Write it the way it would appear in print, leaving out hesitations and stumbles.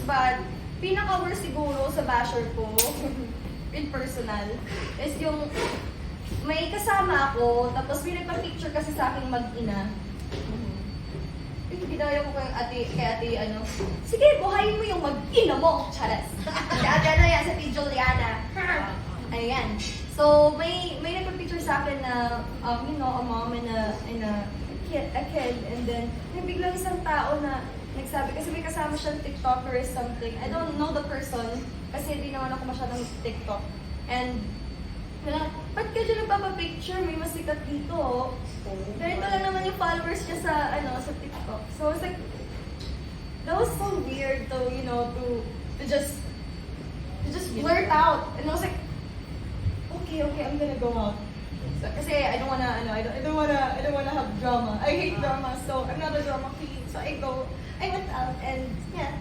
bad. Pinaka-worst siguro sa basher ko, in personal, is yung may kasama ako, tapos may nagpa-picture kasi sa akin mag-ina. Ginaya ko kay ate, ano, sige, buhayin mo yung mag-ina mo, charas. Kaya ano yan, sa Ate Juliana. Ayan. So, may nagpa-picture sa akin na, you know, a mom and a kid, and then, may biglang isang tao na nagsabi, kasi may kasama siyang TikToker or something. I don't know the person, kasi hindi naman ako masyadong TikTok. And, wala, ba't ka dyan nagpapapicture? May masikat dito. Ganito lang naman yung followers niya sa, sa TikTok. So, I was like, that was so weird to, you know, to just blurt out. And I was like, okay, I'm gonna go out. So, kasi I don't wanna have drama. I hate drama, so I'm not a drama queen. So I went out, and yeah,